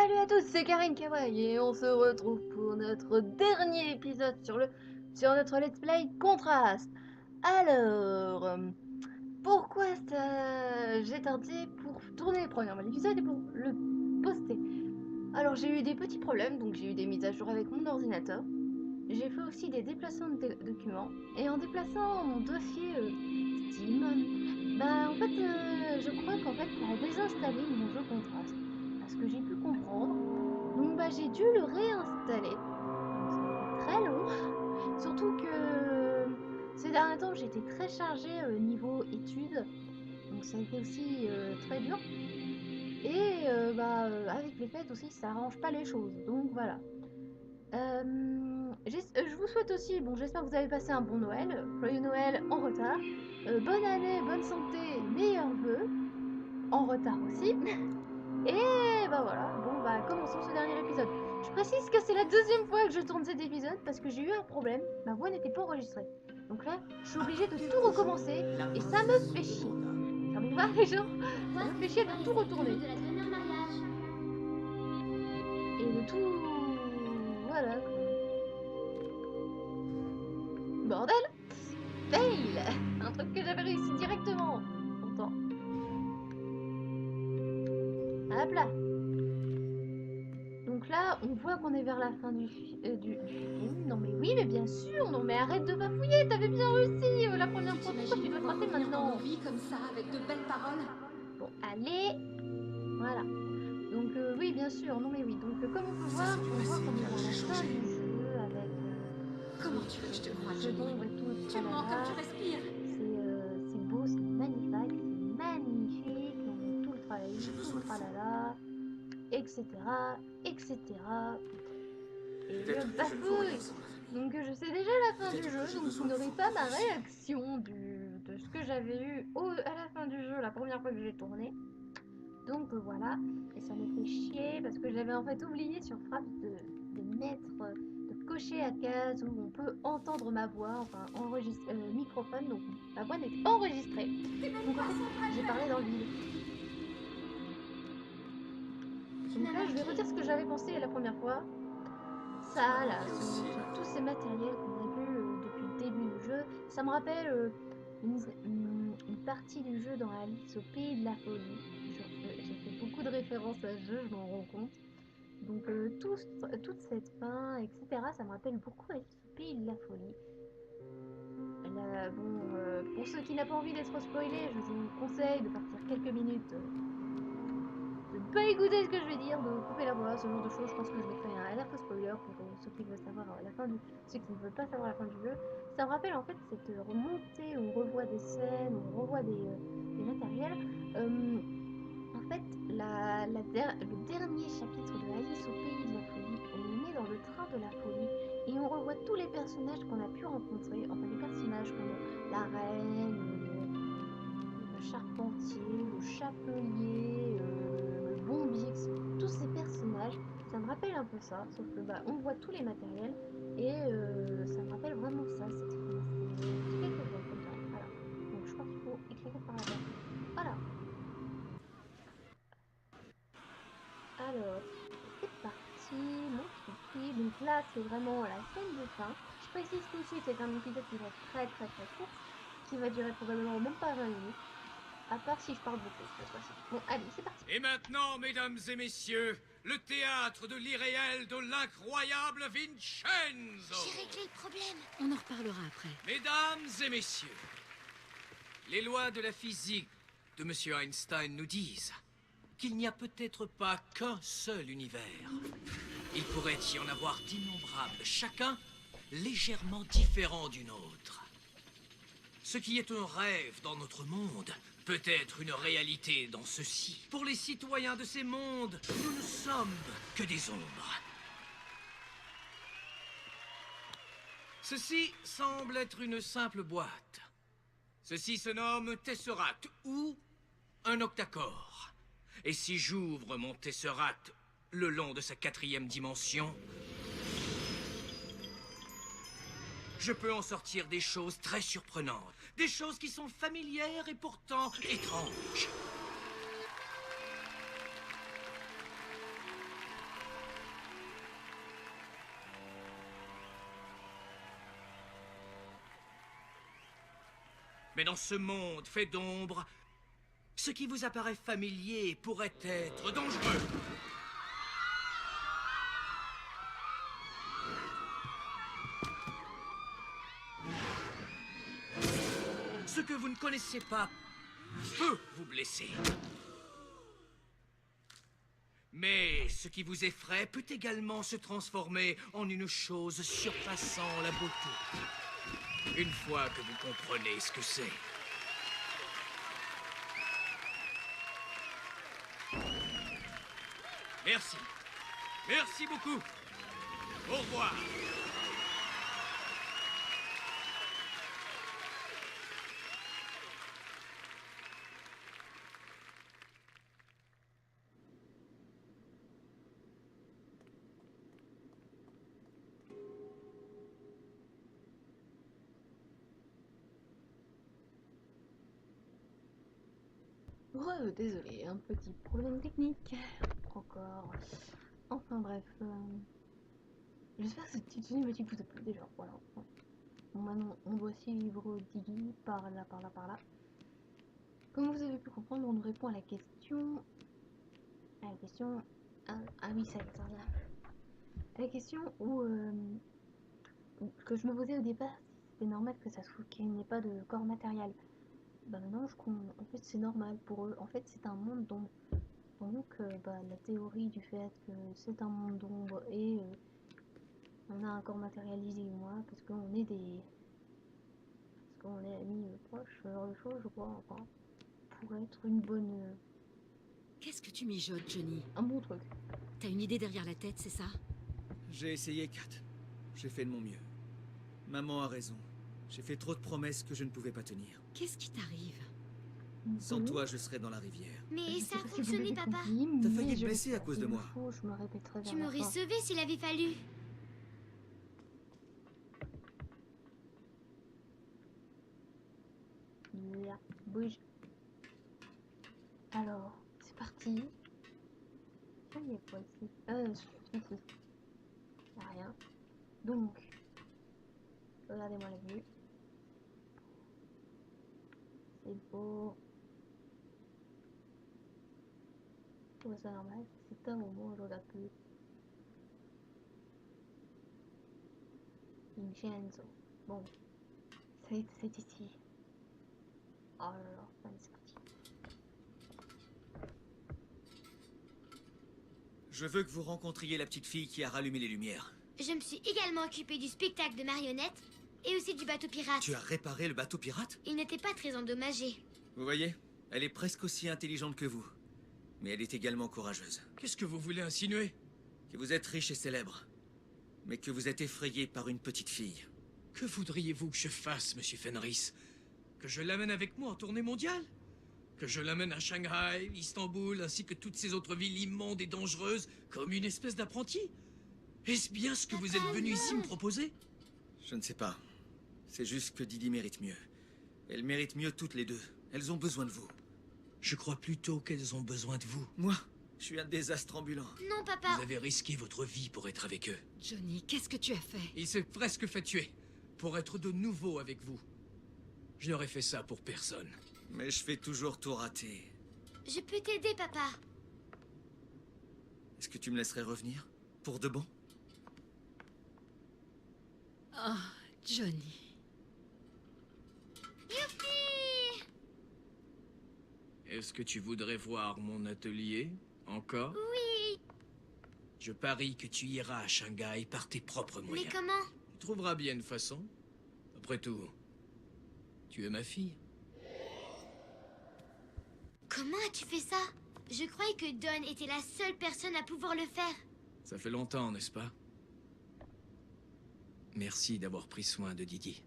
Salut à tous, c'est Karine Kawaii et on se retrouve pour notre dernier épisode sur notre Let's Play Contraste. Alors, pourquoi j'ai tardé pour tourner le premier épisode et pour le poster? Alors j'ai eu des petits problèmes, donc j'ai eu des mises à jour avec mon ordinateur. J'ai fait aussi des déplacements de documents et en déplaçant mon dossier Steam, en fait je crois qu'en fait ça a désinstallé mon jeu Contraste. À ce que j'ai pu comprendre. Donc j'ai dû le réinstaller. Donc ça a été très long. Surtout que ces derniers temps j'étais très chargée niveau études. Donc ça a été aussi très dur. Et avec les fêtes aussi ça arrange pas les choses. Donc voilà. Je vous souhaite aussi, bon j'espère que vous avez passé un bon Noël. Joyeux Noël en retard. Bonne année, bonne santé, meilleurs vœux. En retard aussi. Et voilà, commençons ce dernier épisode. Je précise que c'est la deuxième fois que je tourne cet épisode parce que j'ai eu un problème, ma voix n'était pas enregistrée. Donc là, je suis obligée de tout recommencer et ça me fait chier. Ça vous va les gens? Ça me fait chier de tout retourner. Et de tout... Voilà. Bordel! Fail! Un truc que j'avais réussi directement. Pourtant. Hop là. Donc là, on voit qu'on est vers la fin du film. Non mais oui, mais bien sûr. Non mais arrête de bafouiller. T'avais bien réussi la première fois. Pourquoi tu dois te rater maintenant? Comme ça, avec de belles paroles. Bon, allez. Voilà. Donc oui, bien sûr. Non mais oui. Donc comme on peut voir, on voit qu'on est vers la fin du jeu avec. Comment tu veux que je te croie, ce dont et tout. Tu mens comme tu respires. C'est beau, c'est magnifique, c'est magnifique. Donc tout le travail, tout le tralala, etc., etc. Et je bafouille. Donc je sais déjà la fin du jeu, donc vous n'aurez pas ma réaction de ce que j'avais eu à la fin du jeu la première fois que j'ai tourné. Donc voilà, et ça me fait chier parce que j'avais en fait oublié sur Fraps de cocher à case où on peut entendre ma voix, enfin enregistrer microphone, donc ma voix n'est enregistrée. Donc en fait, j'ai parlé dans le vide. Donc là, je vais redire ce que j'avais pensé la première fois. Ça, là, tous ces matériels qu'on a vus depuis le début du jeu, ça me rappelle une partie du jeu dans Alice au Pays de la Folie. J'ai fait beaucoup de références à ce jeu, je m'en rends compte. Donc toute cette fin, etc., ça me rappelle beaucoup Alice au Pays de la Folie. Là, pour ceux qui n'ont pas envie d'être spoilés, je vous conseille de partir quelques minutes. De ne pas écouter ce que je vais dire, de couper la voix, ce genre de choses. Je pense que je mettrai un alerte spoiler pour ceux qui veulent savoir ceux qui ne veulent pas savoir la fin du jeu. Ça me rappelle en fait cette remontée où on revoit des scènes, où on revoit des matériels. En fait, le dernier chapitre de Alice au Pays de la Folie, on est dans le train de la folie et on revoit tous les personnages qu'on a pu rencontrer, enfin les personnages comme la reine, le charpentier, le chapelier, Bombix, tous ces personnages, ça me rappelle un peu ça, sauf que on voit tous les matériels et ça me rappelle vraiment ça, cette fin. C'est quelque chose comme ça, voilà. Donc je crois qu'il faut écrire par là-bas. Voilà. Alors, c'est parti, mon kiki. Donc là, c'est vraiment la scène de fin. Je précise tout de suite, c'est un épisode qui va être très très très court, qui va durer probablement même pas 20 minutes. À part si je parle beaucoup cette fois-ci. Bon, allez, c'est parti. Et maintenant, mesdames et messieurs, le théâtre de l'irréel de l'incroyable Vincenzo. J'ai réglé le problème. On en reparlera après. Mesdames et messieurs, les lois de la physique de Monsieur Einstein nous disent qu'il n'y a peut-être pas qu'un seul univers. Il pourrait y en avoir d'innombrables, chacun légèrement différent d'une autre. Ce qui est un rêve dans notre monde peut être une réalité dans ceci. Pour les citoyens de ces mondes, nous ne sommes que des ombres. Ceci semble être une simple boîte. Ceci se nomme Tesseract ou un octacore. Et si j'ouvre mon Tesseract le long de sa 4e dimension, je peux en sortir des choses très surprenantes. Des choses qui sont familières et pourtant étranges. Mais dans ce monde fait d'ombre, ce qui vous apparaît familier pourrait être dangereux. Ce que vous ne connaissez pas peut vous blesser. Mais ce qui vous effraie peut également se transformer en une chose surpassant la beauté. Une fois que vous comprenez ce que c'est. Merci. Merci beaucoup. Au revoir. Désolé, un petit problème technique. Encore. Enfin bref. J'espère que cette petite cinématique vous a plu déjà. Voilà. Bon, maintenant, on doit suivre Diggy par là, par là, par là. Comme vous avez pu comprendre, on nous répond à la question. Ah oui, ça revient. À la question où. Que je me posais au départ, si c'était normal que ça soit qu'il n'y ait pas de corps matériel. Bah maintenant, en fait, c'est normal pour eux. En fait, c'est un monde d'ombre. Donc, la théorie du fait que c'est un monde d'ombre et on a un corps matérialisé, moi, parce qu'on est amis proches, ce genre de choses, je crois, enfin, pour être une bonne... Qu'est-ce que tu mijotes, Johnny? un bon truc. T'as une idée derrière la tête, c'est ça? J'ai essayé, Kat. J'ai fait de mon mieux. Maman a raison. J'ai fait trop de promesses que je ne pouvais pas tenir. Qu'est-ce qui t'arrive? Sans toi, je serais dans la rivière. Mais Je ça sais a pas si vous fonctionné, l'avez papa. compris, T'as mais failli te je blesser le à sais. cause de Il moi. faut, je me répéterai vers Tu la m'aurais fin. sauvé s'il avait fallu. Là, bouge. Alors, c'est parti. Il y a quoi ici? Ici. Il n'y a rien. Donc, regardez-moi la vue. C'est beau. Je trouve ça normal. C'est un moment où je regarde plus. Vincenzo. Bon, c'est ici. Oh là là, allez, c'est parti. Je veux que vous rencontriez la petite fille qui a rallumé les lumières. Je me suis également occupée du spectacle de marionnettes et aussi du bateau pirate. Tu as réparé le bateau pirate? Il n'était pas très endommagé. Vous voyez, elle est presque aussi intelligente que vous. Mais elle est également courageuse. Qu'est-ce que vous voulez insinuer? Que vous êtes riche et célèbre. Mais que vous êtes effrayé par une petite fille. Que voudriez-vous que je fasse, monsieur Fenris? Que je l'amène avec moi en tournée mondiale? Que je l'amène à Shanghai, Istanbul, ainsi que toutes ces autres villes immondes et dangereuses, comme une espèce d'apprenti? Est-ce bien ce que vous êtes venu ici me proposer? Je ne sais pas. C'est juste que Didi mérite mieux. Elles méritent mieux toutes les deux. Elles ont besoin de vous. Je crois plutôt qu'elles ont besoin de vous. Moi, je suis un désastre ambulant. Non, papa. Vous avez risqué votre vie pour être avec eux. Johnny, qu'est-ce que tu as fait? Il s'est presque fait tuer pour être de nouveau avec vous. Je n'aurais fait ça pour personne. Mais je fais toujours tout rater. Je peux t'aider, papa. Est-ce que tu me laisserais revenir? Pour de bon? Oh, Johnny. Youpi! Est-ce que tu voudrais voir mon atelier? Encore? Oui. Je parie que tu iras à Shanghai par tes propres Mais moyens. comment? Tu trouveras bien une façon. Après tout, tu es ma fille. Comment as-tu fait ça? Je croyais que Don était la seule personne à pouvoir le faire. Ça fait longtemps, n'est-ce pas? Merci d'avoir pris soin de Didi.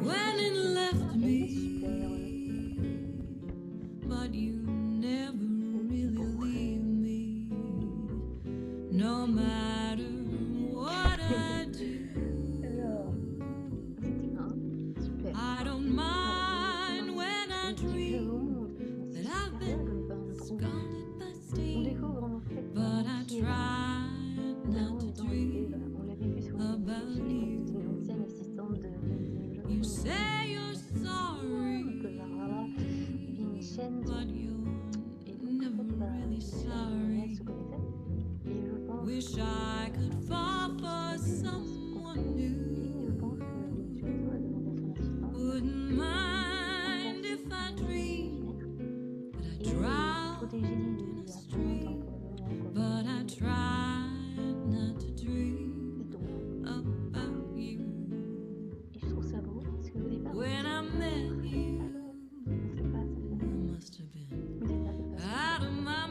Went and left me, but you never really leave me. No matter what I do, Alors, c'était un super. I don't mind when I dream that I've been Je vais pas me trouver. gone street, but I tried not to dream about you. Et je trouve ça beau parce que au départ, When I met you, on sait pas, ça fait I must have been vous êtes avec pas out of my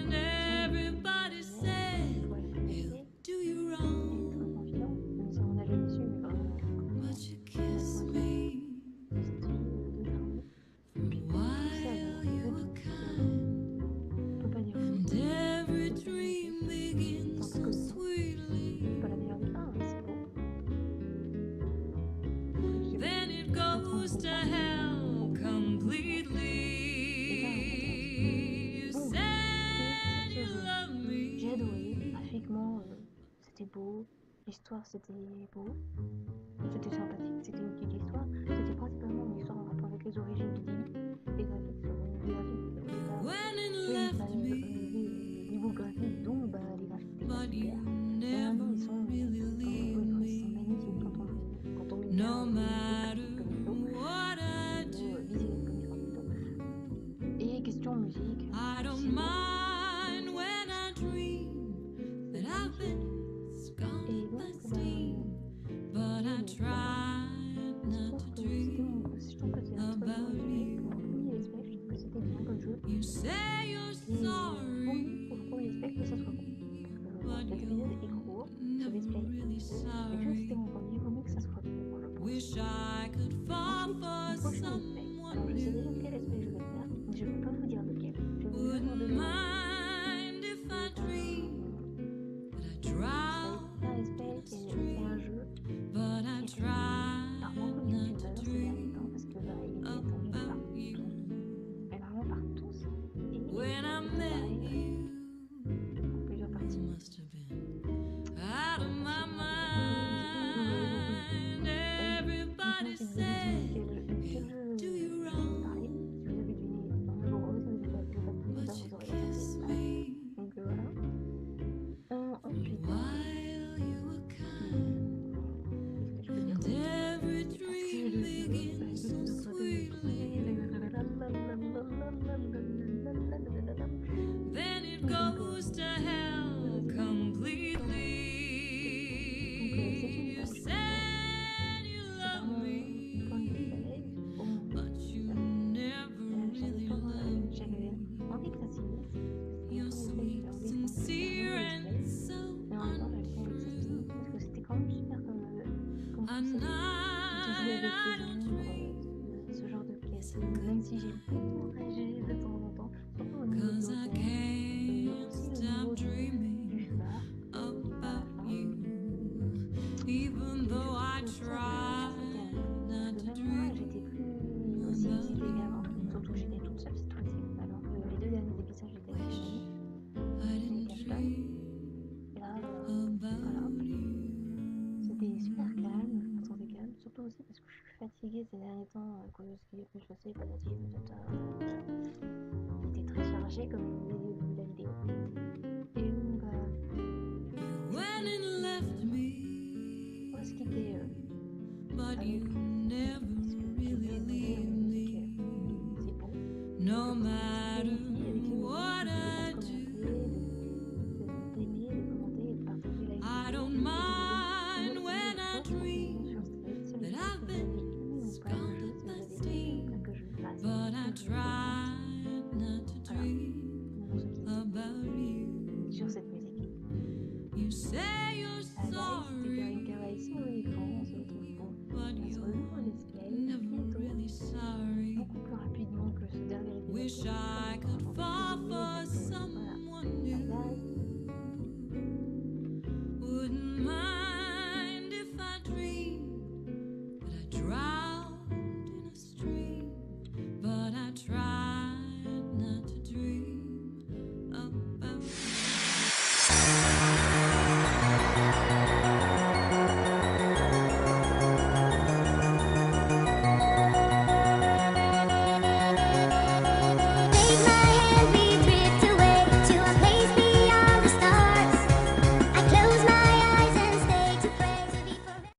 mind. Everybody said he'll do you wrong, confident, même si on n'a jamais su, mais vraiment, but you kissed me cette fille de femme, for a while. You were kind, on peut pas dire and every dream begins so sweetly. c'est pas la meilleure des fins, hein, c'est beau. Then it goes to hell completely. You said you love J'ai me, adoré, graphiquement, c'était beau, l'histoire c'était beau, c'était sympathique, c'était une petite histoire, c'était principalement une histoire en rapport avec les origines de Lily, les graphiques, les graphiques, au départ, when it eux, ils left fallait me, relever le niveau graphique, donc bah, les graphiques étaient pas but you super. Mais never maintenant ils sont, really oui, leave ils sont me. magnifiques quand on met No bien matter comme il faut, what I do, visuel comme il faut. Et question musique, I don't c'est beau. mind when I dream that I've been scum Et by donc, steam, but I tried je not trouve to que c'était dream mon, je trouve que c'est un très bon respect pour un premier respect, je trouve que c'était bien comme jeu. you. Say you're Et vaut mieux sorry, pour le premier respect que ça soit bon. Parce que but l'épisode est you're court, ce never display est really court, mais vu que sorry. c'était mon premier, vaut mieux que ça soit bon, je pense. Wish I could fall Ensuite, for le prochain respect. Alors someone je sais déjà new. quel respect je vais faire, mais je ne peux pas vous dire lequel. Je vais vous dire Wouldn't dedans. mind if I dream that I drown Un respect qui est un jeu but I qui est par tried beaucoup de not youtubeurs to ces derniers dream temps parce que bah, il est attendu par about tous, you. mais vraiment par tous. Et When I met pareil, you, en plusieurs I parties. must have been out of my mind. Everybody said do you wrong, Parler, si vous avez deviné dans le gros, si vous avez pas tout but ça, you vous aurez kissed fait. me Donc voilà. Ensuite, while you were kind, je peux dire and every dream begins so sweetly. Then it goes to hell completely. You said you love me, but you never really loved me. You're sweet, sincere, and so untrue. Parce que c'était quand même super comme A concept de jouer night I avec don't les dream, ombres, ce genre de pièces. Même si j'ai beaucoup ragé de temps en temps, surtout au niveau de 'cause I l'auteur, can't aussi au stop niveau dreaming du phare. about you. Even though I try not to Même moi, dream j'étais plus aussi excitée qu'avant. Surtout que j'étais toute seule cette fois-ci. Alors que les deux derniers épisodes, j'étais avec mes amis. I didn't dream Et là, about you. c'était super calme, je me sentais calme. Surtout aussi parce que je suis fatiguée ces derniers temps à cause de ce qui est plus passé, patati patata. J'étais très chargée comme je vous l'ai dit au début de la vidéo. Et donc, You went and left me, on va se quitter but avec you never parce que really leave me. c'est bon. No matter